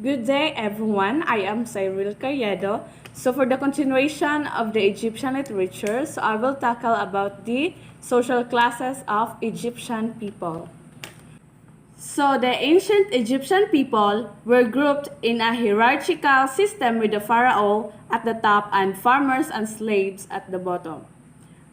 Good day, everyone. I am Xyryl Carriedo. So for the continuation of the Egyptian literature, I will tackle about the social classes of Egyptian people. So the ancient Egyptian people were grouped in a hierarchical system with the pharaoh at the top and farmers and slaves at the bottom.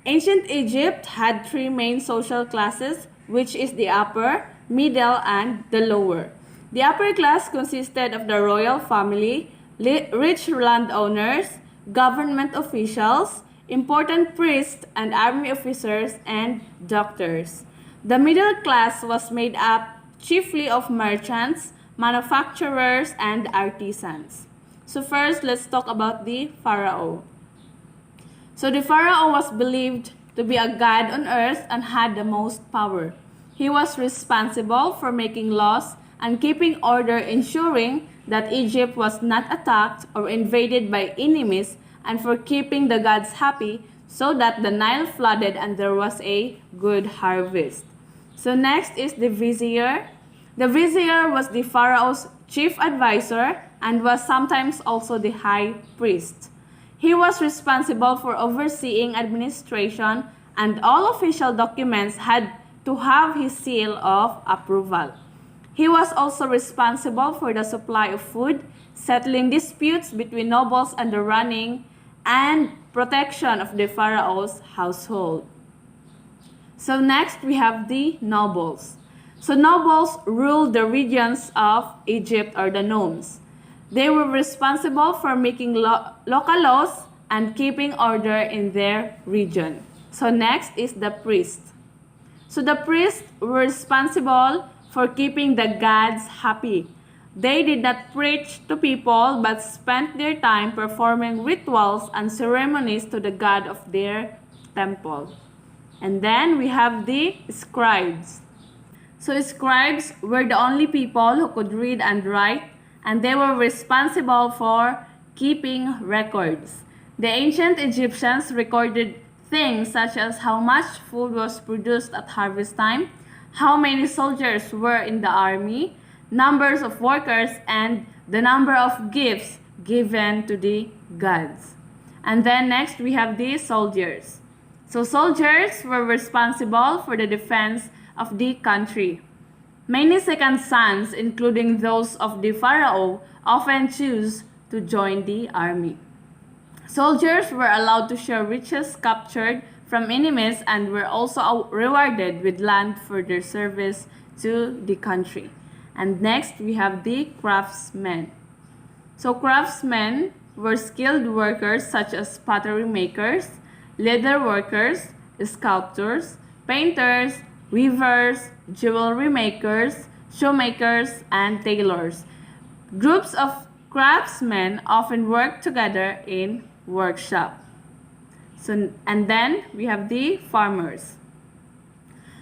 Ancient Egypt had three main social classes, which is the upper, middle, and the lower. The upper class consisted of the royal family, rich landowners, government officials, important priests and army officers, and doctors. The middle class was made up chiefly of merchants, manufacturers, and artisans. So first, let's talk about the pharaoh. So the pharaoh was believed to be a god on earth and had the most power. He was responsible for making laws and keeping order, ensuring that Egypt was not attacked or invaded by enemies, and for keeping the gods happy so that the Nile flooded and there was a good harvest. So next is the vizier. The vizier was the pharaoh's chief advisor and was sometimes also the high priest. He was responsible for overseeing administration, and all official documents had to have his seal of approval. He was also responsible for the supply of food, settling disputes between nobles and the running, and protection of the pharaoh's household. So next we have the nobles. So nobles ruled the regions of Egypt, or the nomes. They were responsible for making local laws and keeping order in their region. So next is the priest. So the priests were responsible for keeping the gods happy. They did not preach to people but spent their time performing rituals and ceremonies to the god of their temple. And then we have the scribes. So scribes were the only people who could read and write, and they were responsible for keeping records. The ancient Egyptians recorded things such as how much food was produced at harvest time, how many soldiers were in the army, numbers of workers, and the number of gifts given to the gods. And then next we have the soldiers. So soldiers were responsible for the defense of the country. Many second sons, including those of the pharaoh, often choose to join the army. Soldiers were allowed to share riches captured from enemies and were also rewarded with land for their service to the country. And next, we have the craftsmen. So craftsmen were skilled workers such as pottery makers, leather workers, sculptors, painters, weavers, jewelry makers, shoemakers, and tailors. Groups of craftsmen often work together in workshop. And then we have the farmers.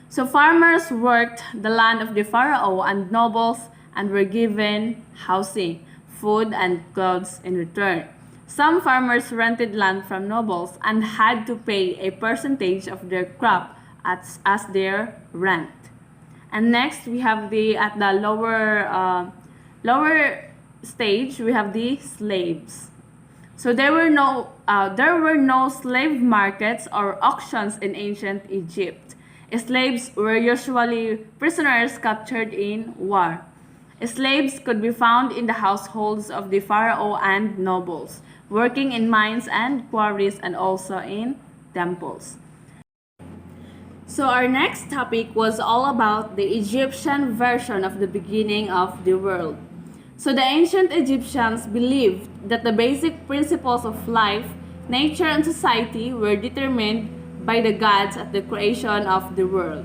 So farmers worked the land of the pharaoh and nobles and were given housing, food, and clothes in return. Some farmers rented land from nobles and had to pay a percentage of their crop as their rent. And next we have at the lower stage we have the slaves. So there were no slave markets or auctions in ancient Egypt. Slaves were usually prisoners captured in war. Slaves could be found in the households of the pharaoh and nobles, working in mines and quarries and also in temples. So our next topic was all about the Egyptian version of the beginning of the world. So the ancient Egyptians believed that the basic principles of life, nature, and society were determined by the gods at the creation of the world.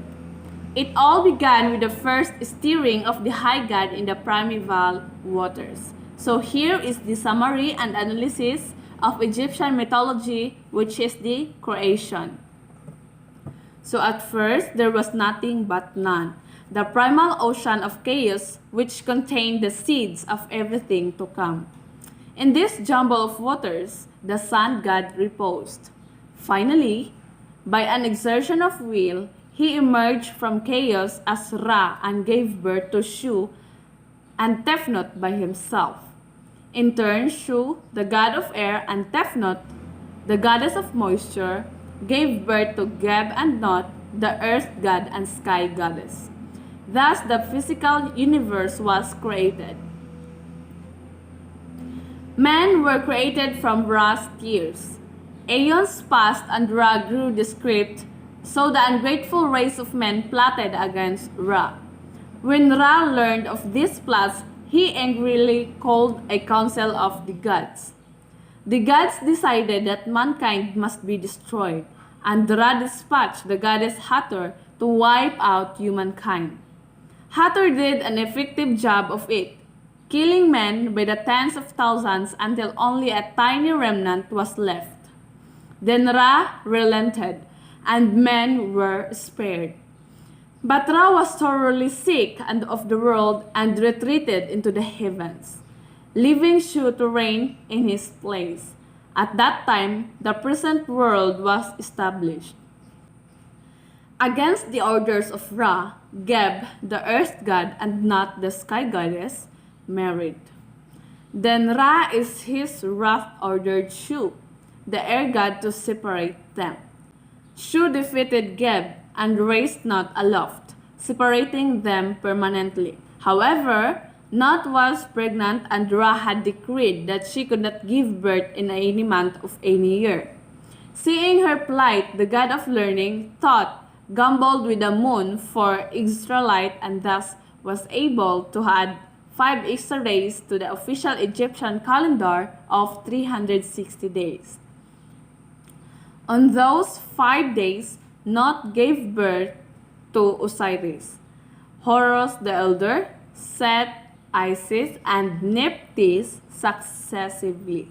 It all began with the first stirring of the high god in the primeval waters. So here is the summary and analysis of Egyptian mythology, which is the creation. So at first, there was nothing but none. The primal ocean of chaos, which contained the seeds of everything to come. In this jumble of waters, the sun god reposed. Finally, by an exertion of will, he emerged from chaos as Ra and gave birth to Shu, and Tefnut by himself. In turn, Shu, the god of air, and Tefnut, the goddess of moisture, gave birth to Geb and Not, the earth god and sky goddess. Thus, the physical universe was created. Men were created from Ra's tears. Aeons passed and Ra grew the script, so the ungrateful race of men plotted against Ra. When Ra learned of these plots, he angrily called a council of the gods. The gods decided that mankind must be destroyed, and Ra dispatched the goddess Hathor to wipe out humankind. Hathor did an effective job of it, killing men by the tens of thousands until only a tiny remnant was left. Then Ra relented, and men were spared. But Ra was thoroughly sick and of the world and retreated into the heavens, leaving Shu to reign in his place. At that time, the present world was established. Against the orders of Ra, Geb, the earth god and Not, the sky goddess, married. Then Ra is his wrath ordered Shu, the air god, to separate them. Shu defeated Geb and raised Not aloft, separating them permanently. However, Not was pregnant and Ra had decreed that she could not give birth in any month of any year. Seeing her plight, the god of learning, Thoth, gambled with the moon for extra light and thus was able to add 5 extra days to the official Egyptian calendar of 360 days. On those 5 days, Not gave birth to Osiris, Horus the elder, Set, Isis, and Nephthys successively.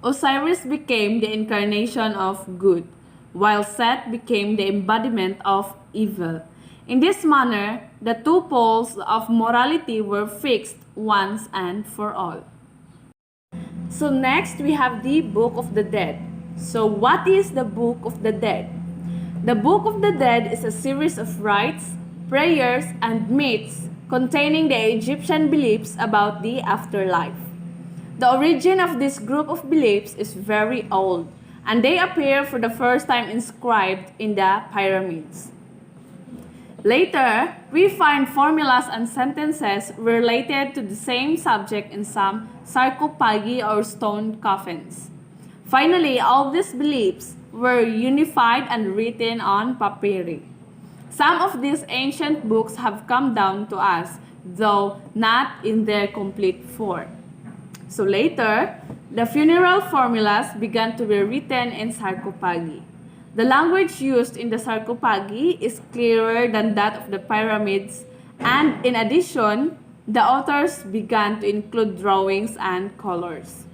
Osiris became the incarnation of good, while Set became the embodiment of evil. In this manner, the two poles of morality were fixed once and for all. So next, we have the Book of the Dead. So what is the Book of the Dead? The Book of the Dead is a series of rites, prayers, and myths containing the Egyptian beliefs about the afterlife. The origin of this group of beliefs is very old, and they appear for the first time inscribed in the pyramids. Later, we find formulas and sentences related to the same subject in some sarcophagi or stone coffins. Finally, all these beliefs were unified and written on papyri. Some of these ancient books have come down to us, though not in their complete form. So later, the funeral formulas began to be written in sarcophagi. The language used in the sarcophagi is clearer than that of the pyramids, and in addition, the authors began to include drawings and colors.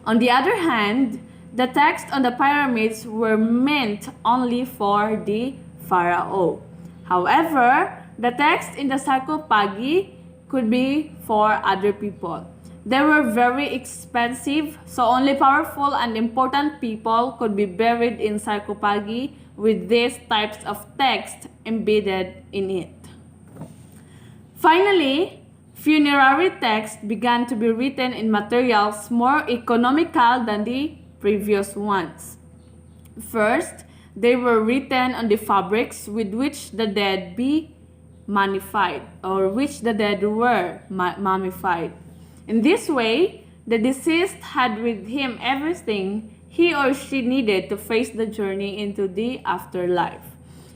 On the other hand, the texts on the pyramids were meant only for the pharaoh. However, the text in the sarcophagi could be for other people. They were very expensive, so only powerful and important people could be buried in sarcophagi with these types of text embedded in it. Finally, funerary texts began to be written in materials more economical than the previous ones. First, they were written on the fabrics with which the dead be mummified, or which the dead were mummified. In this way, the deceased had with him everything he or she needed to face the journey into the afterlife.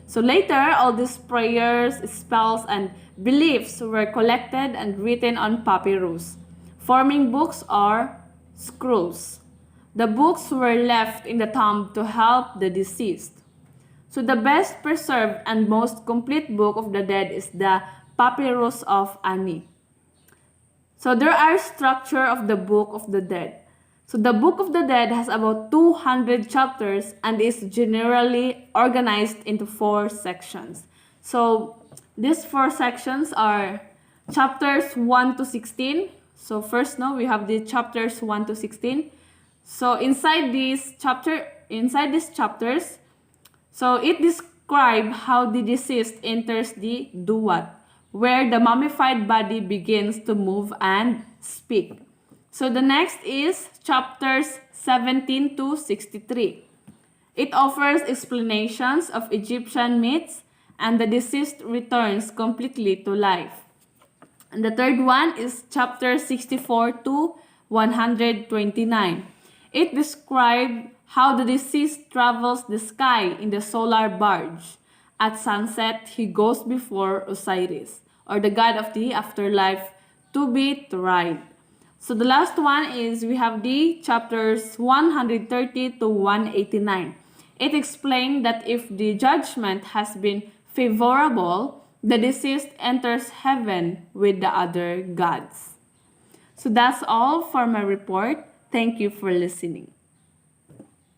So later, all these prayers, spells, and beliefs were collected and written on papyrus, forming books or scrolls. The books were left in the tomb to help the deceased. So the best preserved and most complete Book of the Dead is the Papyrus of Ani. So there are structure of the Book of the Dead. So the Book of the Dead has about 200 chapters and is generally organized into 4 sections. So these 4 sections are chapters 1 to 16. So first now we have the chapters 1 to 16. So inside these chapters, so it describes how the deceased enters the duat, where the mummified body begins to move and speak. So the next is chapters 17 to 63. It offers explanations of Egyptian myths, and the deceased returns completely to life. And the third one is chapter 64 to 129. It describes how the deceased travels the sky in the solar barge. At sunset, he goes before Osiris, or the god of the afterlife, to be tried. So the last one is we have the chapters 130 to 189. It explains that if the judgment has been favorable, the deceased enters heaven with the other gods. So that's all for my report. Thank you for listening.